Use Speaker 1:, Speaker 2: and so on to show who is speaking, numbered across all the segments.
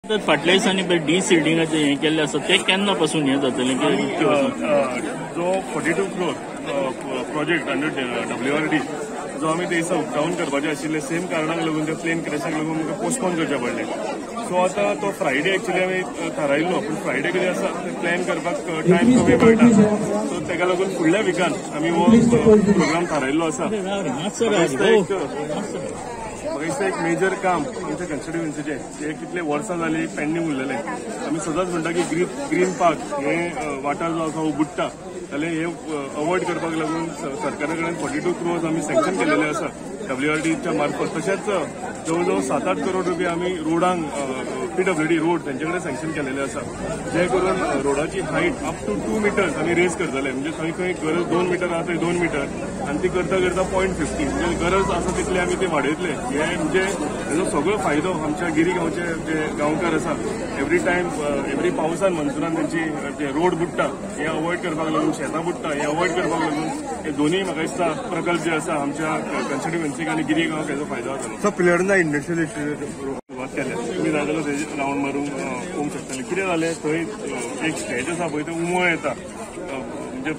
Speaker 1: तर फाटल्या दिसांनी डी सिल्डिंगाचें हें केल्लें आसा तें केन्ना पासून हें जातलें?
Speaker 2: जो 42 crore प्रोजेक्ट अंडर WRD जो आमी ते दिसा उक्तावण करपाचे आशिल्ले सेम कारणाक लागून त्या प्लेन क्रॅशाक लागून आमकां पोस्टपोन करचे पडले. सो आता तो फ्रायडे एक्चुअली आमी थारायल्लो, पूण फ्रायडे कितें आसा प्लॅन करपाक टायम कमी मेळटा. सो तेका लागून फुडल्या विकान आमी हो प्रोग्राम थारायल्लो आसा. म्हाका दिसता एक मेजर काम आमच्या कॉन्स्टिट्युएन्सीचें जे कितले वर्सां जाली पेंडींग उरलेलें. आमी सदांच म्हणटा की ग्रीन पार्क हे वाठार जो आसा हो बुडटा जाल्यार हे अवॉइड करपाक लागून सरकारा कडेन 42 crores आमी सँक्शन केलेले आसा WRDच्या मार्फत. तशेंच जवळजवळ 7-8 करोड रुपया आमी रोडांक PWD रोड त्यांचे कडेन सँक्शन केलेले आसा, जे करून रोडाची हायट अप टू 2 meters आमी रेज करतले. म्हणजे खंय खंय गरज 2 meter आसा थंय 2 meter आनी ती करता करता 0.50 म्हणजे गरज आसा तितले आमी ते वाडयतले. हे म्हणजे हेजो सगळो फायदो आमच्या गिरी गांवचे जे गांवकार आसा एवरी पावसान मनसुरान त्यांची जे रोड बुडटा हे अवॉइड करपाक लागून, शेतां बुडटा हे अवॉइड करपाक लागून हे दोन्ही म्हाका दिसता प्रकल्प जे आसा आमच्या कॉन्स्टिट्युएन्सीक आनी गिरी गांवाक हेजो फायदो जातलो. प्लेयर्ना इंडस्ट्रियल सुरवात केल्या. तुम्ही जाय जाल्यार थंय रावंड मारूंक पळोवंक शकतले. कितें जालें थंय एक स्टेज आसा पळय थंय उमळ येता, म्हणजे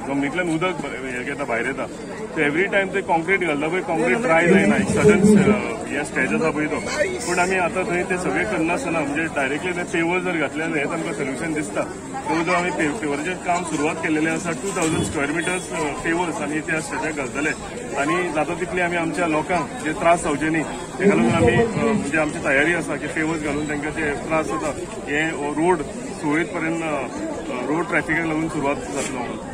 Speaker 2: जमनींतल्यान उदक येता भायर येता. एवरी टायम ते कॉन्क्रीट घालता पळय, कॉन्क्रीट ड्राय जायना. एक सडन हे स्टेज आसा पळय तो. पूण आमी आतां थंय ते सगळे करनासतना म्हणजे डायरेक्टली ते पेवर जर घातले जाल्यार हेच आमकां सोल्युशन दिसता. जवळजवळ आमी पेवराचें काम सुरवात केलेलें आसा. 2000 square meters पेवर्स आमी त्या स्टेजाक घालतले आनी जाता तितली आमी आमच्या लोकांक जे त्रास जावचे न्ही तेका लागून आमी म्हणजे आमची तयारी आसा की पेवर्स घालून तांकां जे त्रास जाता हे रोड सुरळीत पर्यंत रोड ट्रॅफिकाक लागून सुरवात जातलो.